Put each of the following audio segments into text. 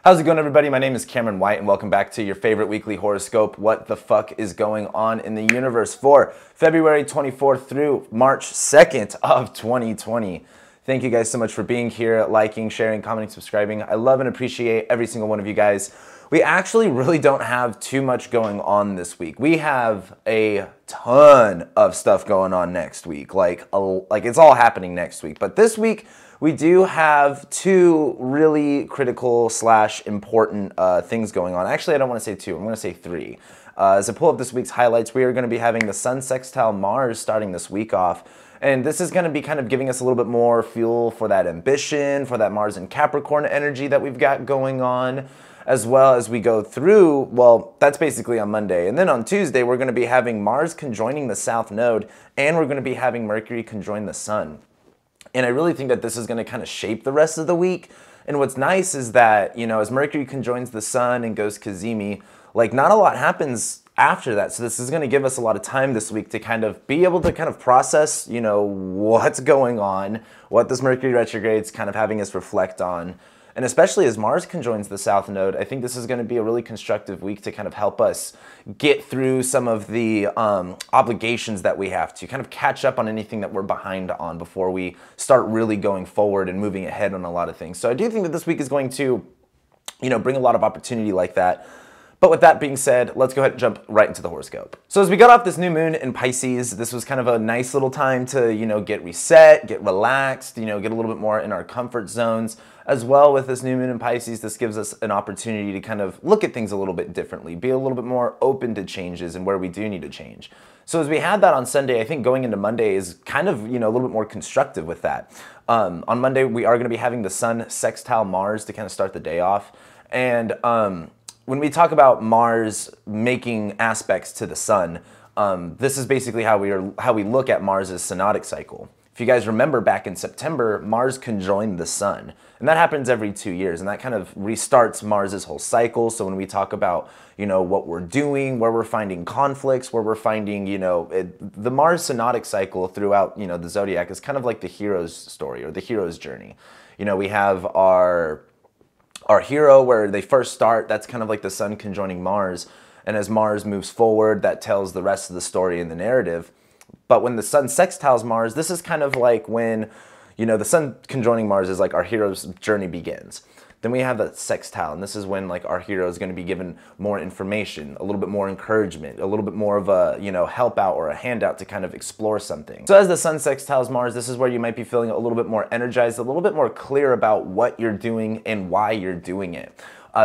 How's it going, everybody? My name is Cameron White, and welcome back to your favorite weekly horoscope. What the fuck is going on in the universe for February 24th through March 2nd of 2020. Thank you guys so much for being here, liking, sharing, commenting, subscribing. I love and appreciate every single one of you guys. We actually really don't have too much going on this week. We have a ton of stuff going on next week. Like it's all happening next week. But this week, we do have two really critical / important things going on. Actually, I don't want to say two. I'm going to say three. As I pull up this week's highlights, we are going to be having the Sun sextile Mars starting this week off. And this is going to be kind of giving us a little bit more fuel for that ambition, for that Mars and Capricorn energy that we've got going on, as well as we go through, well, that's basically on Monday. And then on Tuesday, we're going to be having Mars conjoining the South Node, and we're going to be having Mercury conjoin the Sun. And I really think that this is going to kind of shape the rest of the week. And what's nice is that, you know, as Mercury conjoins the Sun and goes Cazimi, like not a lot happens after that. So this is going to give us a lot of time this week to kind of be able to kind of process, you know, what's going on, what this Mercury retrograde's kind of having us reflect on. And especially as Mars conjoins the South Node, I think this is going to be a really constructive week to kind of help us get through some of the obligations that we have to kind of catch up on anything that we're behind on before we start really going forward and moving ahead on a lot of things. So I do think that this week is going to, you know, bring a lot of opportunity like that. But with that being said, let's go ahead and jump right into the horoscope. So as we got off this new moon in Pisces, this was kind of a nice little time to, you know, get reset, get relaxed, you know, get a little bit more in our comfort zones. As well, with this new moon in Pisces, this gives us an opportunity to kind of look at things a little bit differently, be a little bit more open to changes and where we do need to change. So as we had that on Sunday, I think going into Monday is kind of, you know, a little bit more constructive with that. On Monday, we are going to be having the Sun sextile Mars to kind of start the day off. And when we talk about Mars making aspects to the Sun, this is basically how we look at Mars's synodic cycle. If you guys remember back in September, Mars conjoined the Sun, and that happens every 2 years, and that kind of restarts Mars's whole cycle. So when we talk about, you know, what we're doing, where we're finding conflicts, where we're finding, you know, the Mars synodic cycle throughout, you know, the zodiac is kind of like the hero's story or the hero's journey. You know, we have our hero where they first start, that's kind of like the Sun conjoining Mars, and as Mars moves forward, that tells the rest of the story in the narrative. But when the Sun sextiles Mars, this is kind of like when, you know, the Sun conjoining Mars is like our hero's journey begins. Then we have the sextile, and this is when like our hero is going to be given more information, a little bit more encouragement, a little bit more of a, you know, help out or a handout to kind of explore something. So as the Sun sextiles Mars, this is where you might be feeling a little bit more energized, a little bit more clear about what you're doing and why you're doing it.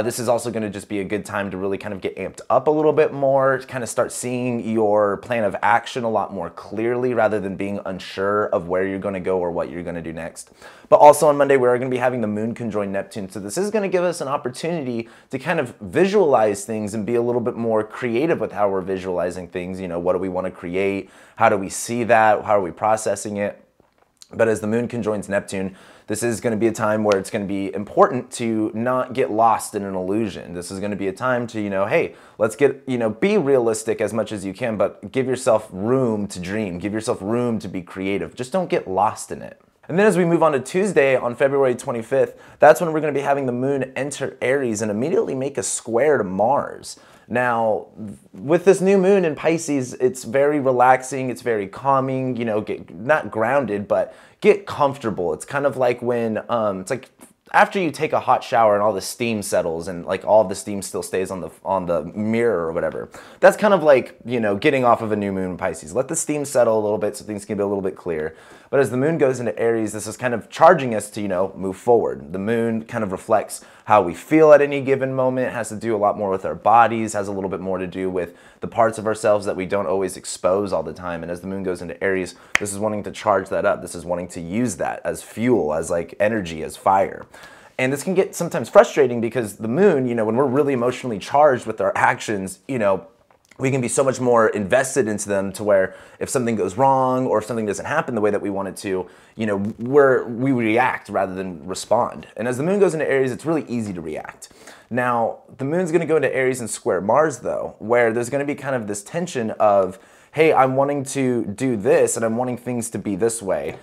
This is also going to just be a good time to really kind of get amped up a little bit more, to kind of start seeing your plan of action a lot more clearly rather than being unsure of where you're going to go or what you're going to do next. But also on Monday, we are going to be having the Moon conjoin Neptune. So this is going to give us an opportunity to kind of visualize things and be a little bit more creative with how we're visualizing things. You know, what do we want to create? How do we see that? How are we processing it? But as the Moon conjoins Neptune, this is going to be a time where it's going to be important to not get lost in an illusion. This is going to be a time to, you know, hey, let's get, you know, be realistic as much as you can, but give yourself room to dream. Give yourself room to be creative. Just don't get lost in it. And then as we move on to Tuesday on February 25th, that's when we're going to be having the Moon enter Aries and immediately make a square to Mars. Now, with this new moon in Pisces, it's very relaxing, it's very calming, you know, get not grounded, but get comfortable. It's kind of like when, it's like after you take a hot shower and all the steam settles and like all of the steam still stays on the mirror or whatever. That's kind of like, you know, getting off of a new moon in Pisces. Let the steam settle a little bit so things can be a little bit clear. But as the moon goes into Aries, this is kind of charging us to, you know, move forward. The moon kind of reflects how we feel at any given moment. It has to do a lot more with our bodies, has a little bit more to do with the parts of ourselves that we don't always expose all the time. And as the moon goes into Aries, this is wanting to charge that up. This is wanting to use that as fuel, as like energy, as fire. And this can get sometimes frustrating because the moon, you know, when we're really emotionally charged with our actions, you know, we can be so much more invested into them to where if something goes wrong or if something doesn't happen the way that we want it to, you know, we react rather than respond. And as the moon goes into Aries, it's really easy to react. Now, the moon's going to go into Aries and square Mars, though, where there's going to be kind of this tension of, hey, I'm wanting to do this and I'm wanting things to be this way.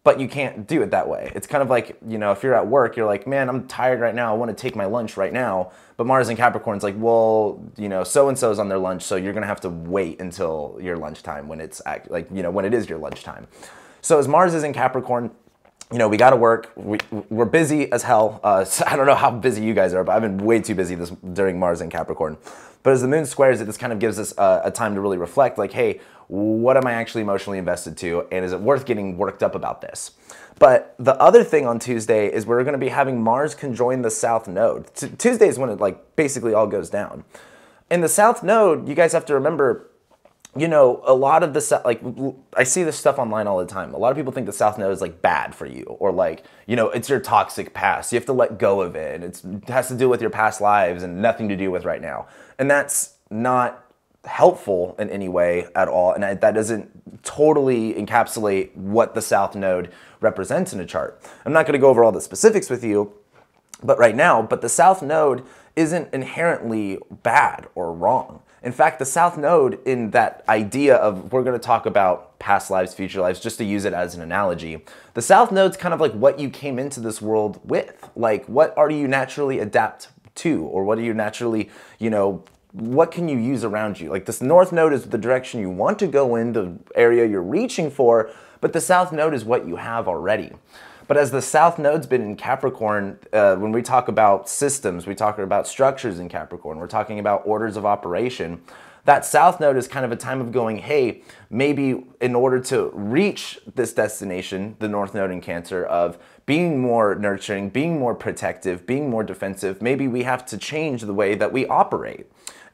but you can't do it that way. It's kind of like, you know, if you're at work, you're like, man, I'm tired right now. I want to take my lunch right now. But Mars in Capricorn's like, well, you know, so-and-so's on their lunch, so you're going to have to wait until your lunchtime when it's like, you know, when it is your lunchtime. So as Mars is in Capricorn, you know, we got to work. We're busy as hell. So I don't know how busy you guys are, but I've been way too busy during Mars in Capricorn. But as the moon squares it, this kind of gives us a time to really reflect, like, hey, what am I actually emotionally invested to? And is it worth getting worked up about this? But the other thing on Tuesday is we're going to be having Mars conjoin the South Node. Tuesday is when it like basically all goes down. In the South Node, you guys have to remember, you know, a lot of the, like, I see this stuff online all the time. A lot of people think the South Node is like bad for you, or like, you know, it's your toxic past. You have to let go of it. It has to do with your past lives and nothing to do with right now. And that's not helpful in any way at all. And that doesn't totally encapsulate what the South Node represents in a chart. I'm not going to go over all the specifics with you, but right now, but the South Node isn't inherently bad or wrong. In fact, the South Node, in that idea of, we're going to talk about past lives, future lives, just to use it as an analogy, the South Node's kind of like what you came into this world with. Like, what are you naturally adapt to? Or what are you naturally, you know, what can you use around you? Like, this North Node is the direction you want to go in, the area you're reaching for, but the South Node is what you have already. But as the South Node's been in Capricorn, when we talk about systems, we talk about structures in Capricorn, we're talking about orders of operation, that South Node is kind of a time of going, hey, maybe in order to reach this destination, the North Node in Cancer, of being more nurturing, being more protective, being more defensive, maybe we have to change the way that we operate.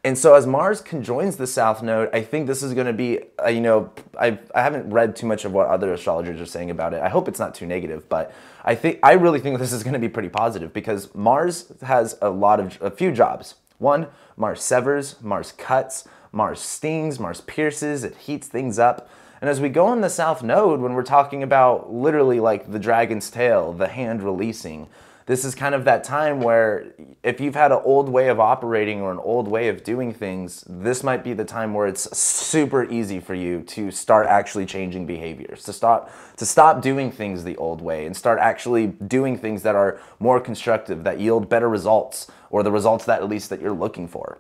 And so as Mars conjoins the South Node, I think this is going to be, you know, I haven't read too much of what other astrologers are saying about it. I hope it's not too negative, but I really think this is going to be pretty positive, because Mars has a few jobs. One, Mars severs, Mars cuts, Mars stings, Mars pierces, it heats things up. And as we go on the South Node, when we're talking about literally like the dragon's tail, the hand releasing, this is kind of that time where if you've had an old way of operating or an old way of doing things, this might be the time where it's super easy for you to start actually changing behaviors, to stop doing things the old way and start actually doing things that are more constructive, that yield better results, or the results that at least that you're looking for.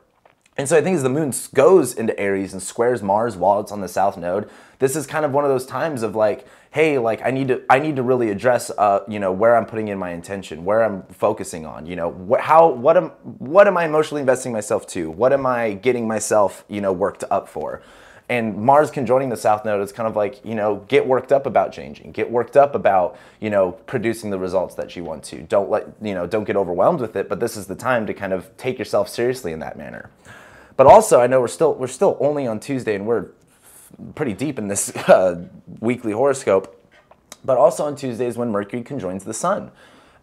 And so I think as the moon goes into Aries and squares Mars while it's on the South Node, this is kind of one of those times of like, hey, like I need to really address, you know, where I'm putting in my intention, where I'm focusing on, you know, what am I emotionally investing myself to? What am I getting myself, you know, worked up for? And Mars conjoining the South Node is kind of like, you know, get worked up about changing, get worked up about, you know, producing the results that you want to. Don't get overwhelmed with it, but this is the time to kind of take yourself seriously in that manner. But also, I know we're still only on Tuesday, and we're pretty deep in this weekly horoscope. But also on Tuesdays when Mercury conjoins the Sun.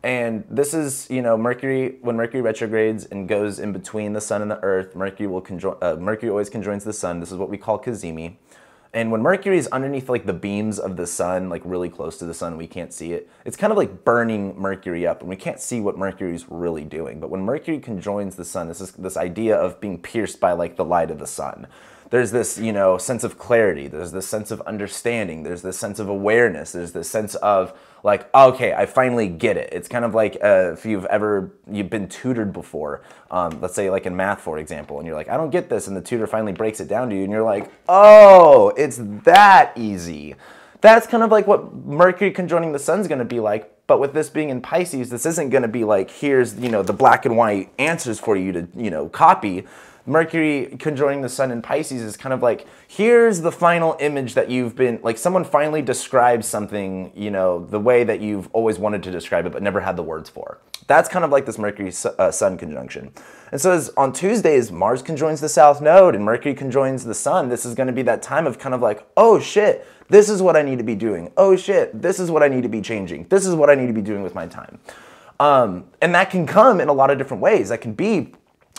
And this is, you know, when Mercury retrogrades and goes in between the Sun and the Earth, Mercury always conjoins the Sun. This is what we call Cazimi. And when Mercury is underneath like the beams of the Sun, like really close to the Sun, we can't see it. It's kind of like burning Mercury up, and we can't see what Mercury's really doing. But when Mercury conjoins the Sun, this idea of being pierced by like the light of the Sun. There's this, you know, sense of clarity. There's this sense of understanding. There's this sense of awareness. There's this sense of like, okay, I finally get it. It's kind of like if you've been tutored before, let's say like in math, for example, and you're like, I don't get this, and the tutor finally breaks it down to you, and you're like, oh, it's that easy. That's kind of like what Mercury conjoining the Sun's going to be like. But with this being in Pisces, this isn't going to be like, here's, you know, the black and white answers for you to, you know, copy. Mercury conjoining the Sun in Pisces is kind of like, here's the final image that you've been, like someone finally describes something, you know, the way that you've always wanted to describe it but never had the words for. That's kind of like this Mercury Sun conjunction. And so as on Tuesdays, Mars conjoins the South Node and Mercury conjoins the Sun, this is going to be that time of kind of like, oh shit, this is what I need to be doing. Oh shit, this is what I need to be changing. This is what I need to be doing with my time. And that can come in a lot of different ways. That can be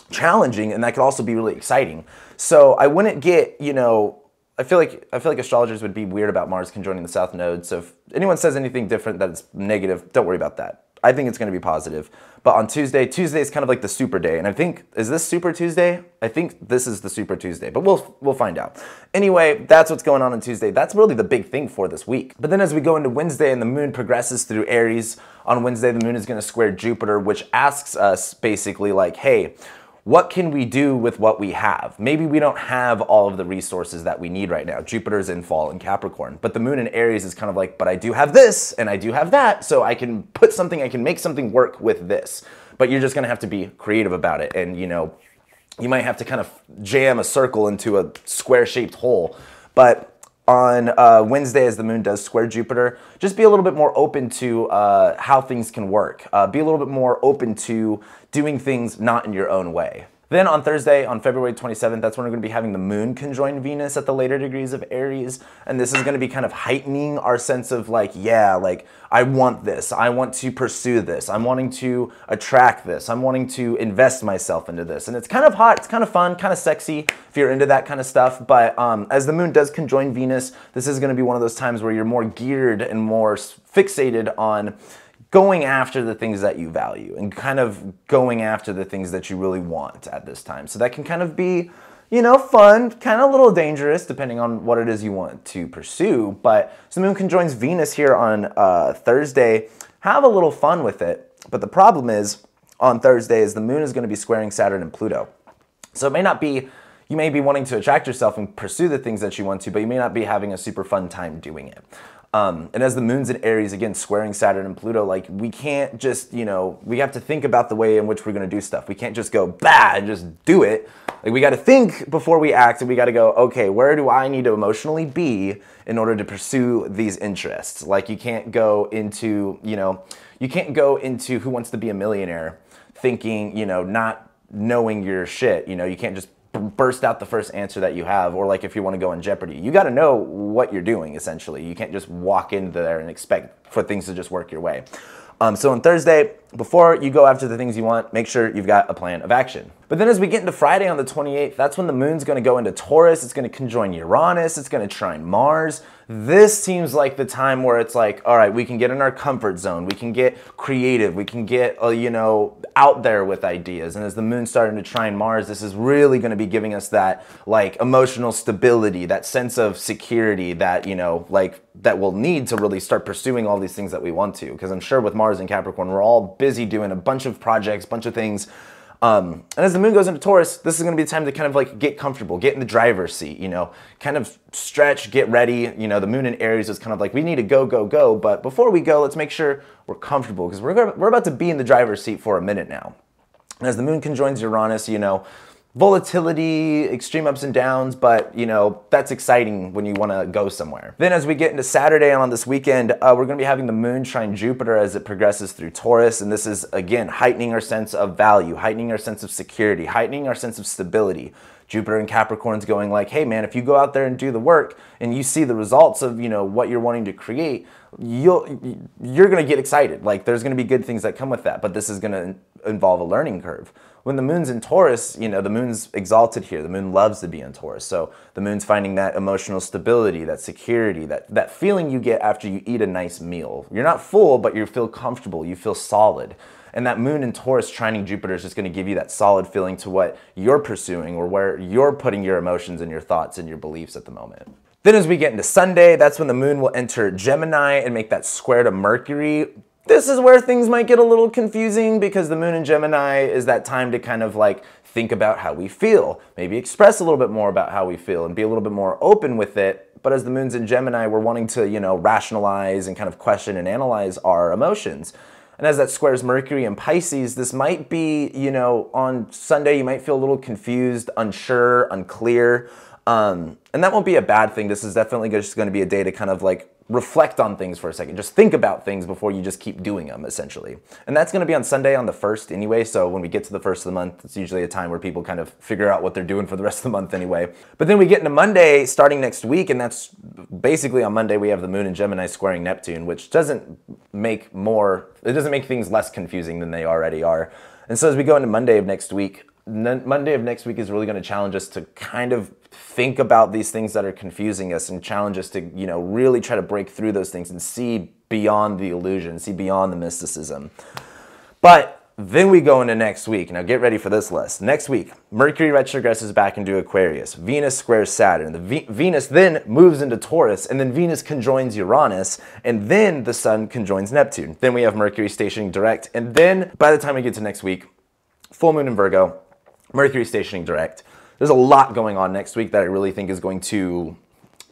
challenging, and that could also be really exciting. So I wouldn't get, you know, I feel like astrologers would be weird about Mars conjoining the South Node. So if anyone says anything different that's negative, don't worry about that. I think it's going to be positive. But on Tuesday is kind of like the super day. And I think, is this Super Tuesday? I think this is the Super Tuesday, but we'll find out. Anyway, that's what's going on Tuesday. That's really the big thing for this week. But then as we go into Wednesday and the moon progresses through Aries, on Wednesday, the moon is going to square Jupiter, which asks us basically like, hey, what can we do with what we have? Maybe we don't have all of the resources that we need right now. Jupiter's in fall in Capricorn, but the moon in Aries is kind of like, but I do have this and I do have that, so I can put something, I can make something work with this. But you're just gonna have to be creative about it. And you know, you might have to kind of jam a circle into a square-shaped hole. But on Wednesday, as the moon does square Jupiter, just be a little bit more open to how things can work. Be a little bit more open to doing things not in your own way. Then on Thursday, on February 27th, that's when we're going to be having the moon conjoin Venus at the later degrees of Aries. And this is going to be kind of heightening our sense of like, yeah, like I want this. I want to pursue this. I'm wanting to attract this. I'm wanting to invest myself into this. And it's kind of hot. It's kind of fun, kind of sexy if you're into that kind of stuff. But as the moon does conjoin Venus, this is going to be one of those times where you're more geared and more fixated on going after the things that you value and kind of going after the things that you really want at this time. So that can kind of be, you know, fun, kind of a little dangerous depending on what it is you want to pursue. But so the moon conjoins Venus here on Thursday. Have a little fun with it. But the problem is on Thursday is the moon is going to be squaring Saturn and Pluto. So it may not be, you may be wanting to attract yourself and pursue the things that you want to, but you may not be having a super fun time doing it. And as the moon's in Aries, again, squaring Saturn and Pluto, like we can't just, you know, we have to think about the way in which we're going to do stuff. We can't just go, bah, and just do it. Like we got to think before we act, and we got to go, okay, where do I need to emotionally be in order to pursue these interests? Like you can't go into, you know, you can't go into Who Wants to Be a Millionaire thinking, you know, not knowing your shit. You know, you can't just burst out the first answer that you have, or like if you want to go on Jeopardy, you got to know what you're doing essentially. You can't just walk in there and expect for things to just work your way. So on Thursday, before you go after the things you want, make sure you've got a plan of action. But then as we get into Friday on the 28th, that's when the moon's going to go into Taurus. It's going to conjoin Uranus. It's going to trine Mars. This seems like the time where it's like, all right, we can get in our comfort zone. We can get creative. We can get, you know, out there with ideas. And as the moon's starting to trine Mars, this is really going to be giving us that like emotional stability, that sense of security that, you know, like that we'll need to really start pursuing all these things that we want to. Because I'm sure with Mars and Capricorn, we're all busy doing a bunch of projects, bunch of things. And as the moon goes into Taurus, this is going to be the time to kind of like get comfortable, get in the driver's seat, you know, kind of stretch, get ready. You know, the moon in Aries is kind of like, we need to go, go, go. But before we go, let's make sure we're comfortable because we're about to be in the driver's seat for a minute now. And as the moon conjoins Uranus, you know, volatility, extreme ups and downs, but you know, that's exciting when you want to go somewhere. Then as we get into Saturday and on this weekend, we're going to be having the moon trine Jupiter as it progresses through Taurus. And this is, again, heightening our sense of value, heightening our sense of security, heightening our sense of stability. Jupiter and Capricorn's going like, hey man, if you go out there and do the work and you see the results of, you know, what you're wanting to create, you're going to get excited. Like there's going to be good things that come with that, but this is going to involve a learning curve. When the moon's in Taurus, you know, the moon's exalted here. The moon loves to be in Taurus. So the moon's finding that emotional stability, that security, that feeling you get after you eat a nice meal. You're not full, but you feel comfortable. You feel solid. And that moon in Taurus trining Jupiter is just going to give you that solid feeling to what you're pursuing or where you're putting your emotions and your thoughts and your beliefs at the moment. Then as we get into Sunday, that's when the moon will enter Gemini and make that square to Mercury. This is where things might get a little confusing because the moon in Gemini is that time to kind of like think about how we feel, maybe express a little bit more about how we feel and be a little bit more open with it. But as the moon's in Gemini, we're wanting to, you know, rationalize and kind of question and analyze our emotions. And as that squares Mercury and Pisces, this might be, you know, on Sunday, you might feel a little confused, unsure, unclear. And that won't be a bad thing. This is definitely just going to be a day to kind of like reflect on things for a second. Just think about things before you just keep doing them, essentially. And that's going to be on Sunday on the 1st anyway. So when we get to the 1st of the month, it's usually a time where people kind of figure out what they're doing for the rest of the month anyway. But then we get into Monday starting next week, and that's basically on Monday we have the moon in Gemini squaring Neptune, which doesn't make things less confusing than they already are. And so as we go into Monday of next week is really going to challenge us to kind of think about these things that are confusing us and challenge us to, you know, really try to break through those things and see beyond the illusion, see beyond the mysticism. But then we go into next week. Now get ready for this list. Next week, Mercury retrogresses back into Aquarius. Venus squares Saturn. Venus then moves into Taurus, and then Venus conjoins Uranus, and then the Sun conjoins Neptune. Then we have Mercury stationing direct, and then by the time we get to next week, full moon in Virgo, Mercury stationing direct. There's a lot going on next week that I really think is going to,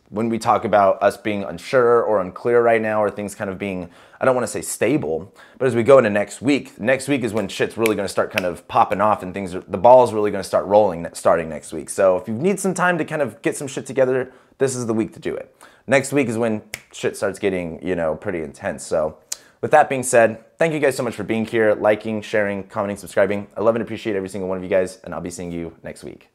when we talk about us being unsure or unclear right now, or things kind of being, I don't want to say stable, but as we go into next week is when shit's really going to start kind of popping off and the ball's really going to start rolling starting next week. So if you need some time to kind of get some shit together, this is the week to do it. Next week is when shit starts getting, you know, pretty intense. So with that being said, thank you guys so much for being here, liking, sharing, commenting, subscribing. I love and appreciate every single one of you guys, and I'll be seeing you next week.